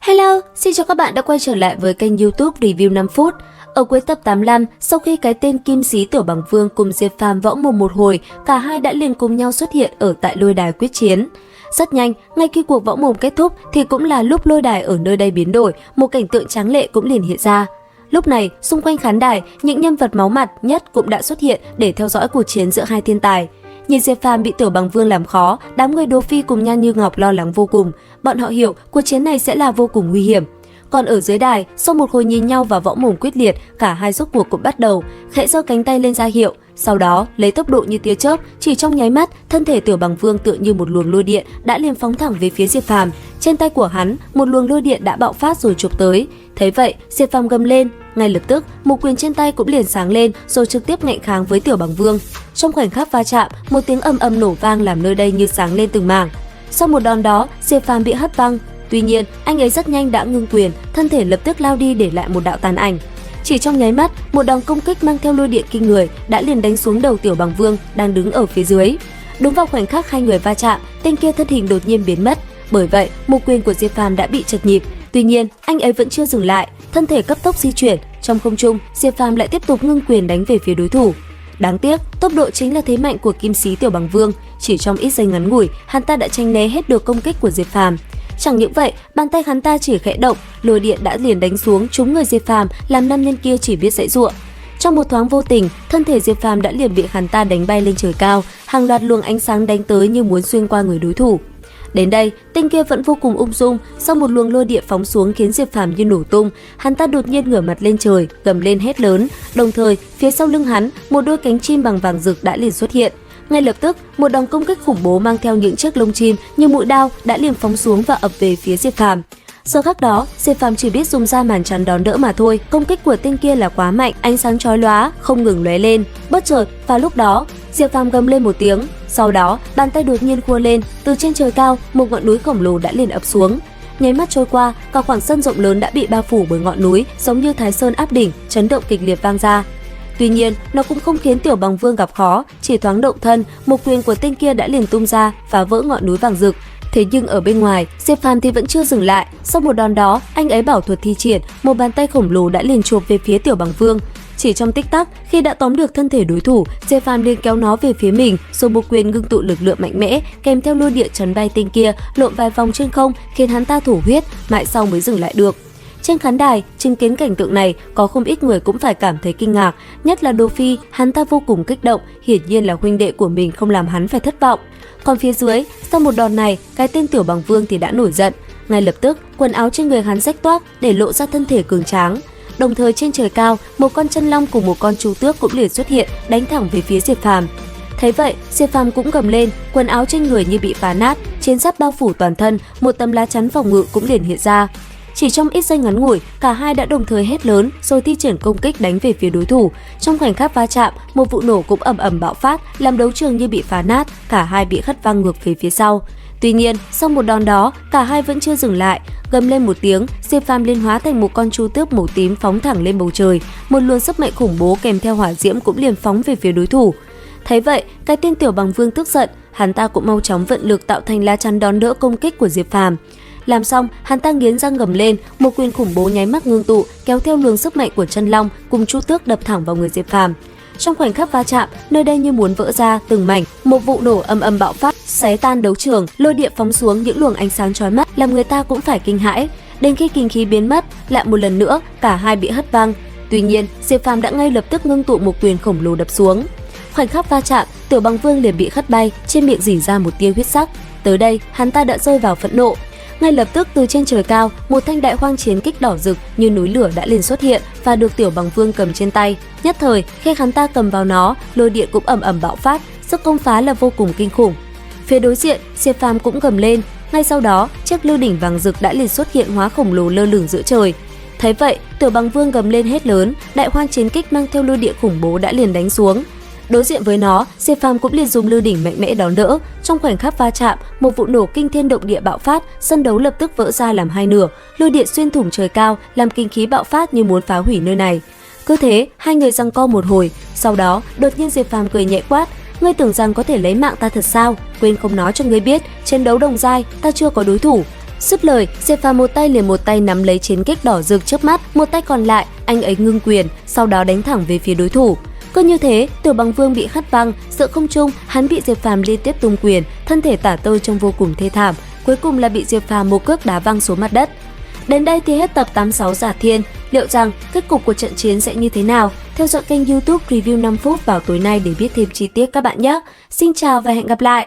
Hello, xin chào các bạn đã quay trở lại với kênh YouTube Review 5 phút. Ở cuối tập 85, sau khi cái tên Kim Sĩ Tiểu Bằng Vương cùng Diệp Phàm võ mồm một hồi, cả hai đã liền cùng nhau xuất hiện ở tại lôi đài quyết chiến. Rất nhanh, ngay khi cuộc võ mồm kết thúc thì cũng là lúc lôi đài ở nơi đây biến đổi, một cảnh tượng tráng lệ cũng liền hiện ra. Lúc này, xung quanh khán đài, những nhân vật máu mặt nhất cũng đã xuất hiện để theo dõi cuộc chiến giữa hai thiên tài. Nhìn Diệp Phàm bị Tiểu Bằng Vương làm khó, đám người Đỗ Phi cùng Nhan Như Ngọc lo lắng vô cùng. Bọn họ hiểu cuộc chiến này sẽ là vô cùng nguy hiểm. Còn ở dưới đài, sau một hồi nhìn nhau và võ mồm quyết liệt, cả hai rốt cuộc cũng bắt đầu khẽ giơ cánh tay lên ra hiệu. Sau đó, lấy tốc độ như tia chớp, chỉ trong nháy mắt, thân thể Tiểu Bằng Vương tựa như một luồng lôi điện đã liền phóng thẳng về phía Diệp Phàm. Trên tay của hắn, một luồng lôi điện đã bạo phát rồi chụp tới. Thấy vậy, Diệp Phàm gầm lên, ngay lập tức, một quyền trên tay cũng liền sáng lên rồi trực tiếp ngạnh kháng với Tiểu Bằng Vương. Trong khoảnh khắc va chạm, một tiếng ầm ầm nổ vang làm nơi đây như sáng lên từng mảng. Sau một đòn đó, Diệp Phàm bị hất văng. Tuy nhiên, anh ấy rất nhanh đã ngưng quyền, thân thể lập tức lao đi để lại một đạo tàn ảnh. Chỉ trong nháy mắt, một đòn công kích mang theo lôi điện kinh người đã liền đánh xuống đầu Tiểu Bằng Vương đang đứng ở phía dưới. Đúng vào khoảnh khắc hai người va chạm, tên kia thân hình đột nhiên biến mất. Bởi vậy, một quyền của Diệp Phàm đã bị trật nhịp. Tuy nhiên, anh ấy vẫn chưa dừng lại, thân thể cấp tốc di chuyển. Trong không trung, Diệp Phàm lại tiếp tục ngưng quyền đánh về phía đối thủ. Đáng tiếc, tốc độ chính là thế mạnh của Kim Sĩ Tiểu Bằng Vương. Chỉ trong ít giây ngắn ngủi, hắn ta đã tránh né hết được công kích của Diệp Phàm. Chẳng những vậy, bàn tay hắn ta chỉ khẽ động, lôi điện đã liền đánh xuống trúng người Diệp Phàm, làm nam nhân kia chỉ biết giãy giụa. Trong một thoáng vô tình, thân thể Diệp Phàm đã liền bị hắn ta đánh bay lên trời cao, hàng loạt luồng ánh sáng đánh tới như muốn xuyên qua người đối thủ. Đến đây, tên kia vẫn vô cùng ung dung, sau một luồng lôi điện phóng xuống khiến Diệp Phàm như nổ tung, hắn ta đột nhiên ngửa mặt lên trời, gầm lên hét lớn, đồng thời, phía sau lưng hắn, một đôi cánh chim bằng vàng rực đã liền xuất hiện. Ngay lập tức, một đòn công kích khủng bố mang theo những chiếc lông chim như mũi đao đã liền phóng xuống và ập về phía Diệp Phàm. Giờ khắc đó, Diệp Phàm chỉ biết dùng ra màn chắn đón đỡ mà thôi. Công kích của tên kia là quá mạnh, ánh sáng chói lóa không ngừng lóe lên. Bất chợt, vào lúc đó, Diệp Phàm gầm lên một tiếng. Sau đó, bàn tay đột nhiên khua lên, từ trên trời cao, một ngọn núi khổng lồ đã liền ập xuống. Nháy mắt trôi qua, cả khoảng sân rộng lớn đã bị bao phủ bởi ngọn núi, giống như Thái Sơn áp đỉnh, chấn động kịch liệt vang ra. Tuy nhiên, nó cũng không khiến Tiểu Bằng Vương gặp khó, chỉ thoáng động thân, một quyền của tên kia đã liền tung ra, phá vỡ ngọn núi vàng rực. Thế nhưng ở bên ngoài, Diệp Phàm thì vẫn chưa dừng lại. Sau một đòn đó, anh ấy bảo thuật thi triển, một bàn tay khổng lồ đã liền chộp về phía Tiểu Bằng Vương. Chỉ trong tích tắc, khi đã tóm được thân thể đối thủ, Diệp Phàm liền kéo nó về phía mình, rồi một quyền ngưng tụ lực lượng mạnh mẽ, kèm theo lôi điện chấn bay tên kia, lộn vài vòng trên không, khiến hắn ta thổ huyết, mãi sau mới dừng lại được. Trên khán đài, chứng kiến cảnh tượng này, có không ít người cũng phải cảm thấy kinh ngạc, nhất là Đỗ Phi, hắn ta vô cùng kích động, hiển nhiên là huynh đệ của mình không làm hắn phải thất vọng. Còn phía dưới, sau một đòn này, cái tên Tiểu Bằng Vương thì đã nổi giận, ngay lập tức, quần áo trên người hắn rách toác để lộ ra thân thể cường tráng. Đồng thời trên trời cao, một con chân long cùng một con chu tước cũng liền xuất hiện, đánh thẳng về phía Diệp Phàm. Thấy vậy, Diệp Phàm cũng gầm lên, quần áo trên người như bị phá nát, chiến giáp bao phủ toàn thân, một tấm lá chắn phòng ngự cũng liền hiện ra. Chỉ trong ít giây ngắn ngủi, cả hai đã đồng thời hét lớn rồi thi triển công kích đánh về phía đối thủ. Trong khoảnh khắc va chạm, một vụ nổ cũng ầm ầm bạo phát, làm đấu trường như bị phá nát, cả hai bị hất văng ngược về phía sau. Tuy nhiên, sau một đòn đó, cả hai vẫn chưa dừng lại, gầm lên một tiếng, Diệp Phàm liên hóa thành một con chu tước màu tím phóng thẳng lên bầu trời, một luồng sức mạnh khủng bố kèm theo hỏa diễm cũng liền phóng về phía đối thủ. Thấy vậy, cái tên Tiểu Bằng Vương tức giận, hắn ta cũng mau chóng vận lực tạo thành lá chắn đón đỡ công kích của Diệp Phàm. Làm xong, hắn ta nghiến răng gầm lên, một quyền khủng bố nháy mắt ngưng tụ, kéo theo luồng sức mạnh của chân long cùng chu tước đập thẳng vào người Diệp Phàm. Trong khoảnh khắc va chạm, nơi đây như muốn vỡ ra từng mảnh, một vụ nổ ầm ầm bạo phát, xé tan đấu trường, lôi điện phóng xuống những luồng ánh sáng chói mắt, làm người ta cũng phải kinh hãi. Đến khi kinh khí biến mất, lại một lần nữa, cả hai bị hất văng. Tuy nhiên, Diệp Phàm đã ngay lập tức ngưng tụ một quyền khổng lồ đập xuống. Khoảnh khắc va chạm, Tiểu Bằng Vương liền bị hất bay, trên miệng rỉ ra một tia huyết sắc. Tới đây, hắn ta đã rơi vào phẫn nộ. Ngay lập tức từ trên trời cao, một thanh đại hoang chiến kích đỏ rực như núi lửa đã liền xuất hiện và được Tiểu Bằng Vương cầm trên tay. Nhất thời, khi hắn ta cầm vào nó, lôi điện cũng ầm ầm bạo phát, sức công phá là vô cùng kinh khủng. Phía đối diện, Diệp Phàm cũng gầm lên, ngay sau đó, chiếc lư đỉnh vàng rực đã liền xuất hiện hóa khổng lồ lơ lửng giữa trời. Thấy vậy, Tiểu Bằng Vương gầm lên hét lớn, đại hoang chiến kích mang theo lôi điện khủng bố đã liền đánh xuống. Đối diện với nó, Diệp Phàm cũng liền dùng lư đỉnh mạnh mẽ đón đỡ. Trong khoảnh khắc va chạm, một vụ nổ kinh thiên động địa bạo phát, sân đấu lập tức vỡ ra làm hai nửa, lôi điện xuyên thủng trời cao, làm kinh khí bạo phát như muốn phá hủy nơi này. Cứ thế, hai người giằng co một hồi, sau đó, đột nhiên Diệp Phàm cười nhẹ quát, ngươi tưởng rằng có thể lấy mạng ta thật sao? Quên không nói cho ngươi biết, chiến đấu đồng giai, ta chưa có đối thủ. Dứt lời, Diệp Phàm một tay liền một tay nắm lấy chiến kích đỏ rực trước mắt, một tay còn lại, anh ấy ngưng quyền, sau đó đánh thẳng về phía đối thủ. Cứ như thế, Tiểu Bằng Vương bị hất văng, giữa không trung, hắn bị Diệp Phàm liên tiếp tung quyền, thân thể tả tơi trông vô cùng thê thảm, cuối cùng là bị Diệp Phàm một cước đá văng xuống mặt đất. Đến đây thì hết tập 86 Giả Thiên. Liệu rằng kết cục của trận chiến sẽ như thế nào? Theo dõi kênh YouTube Review 5 phút vào tối nay để biết thêm chi tiết các bạn nhé. Xin chào và hẹn gặp lại!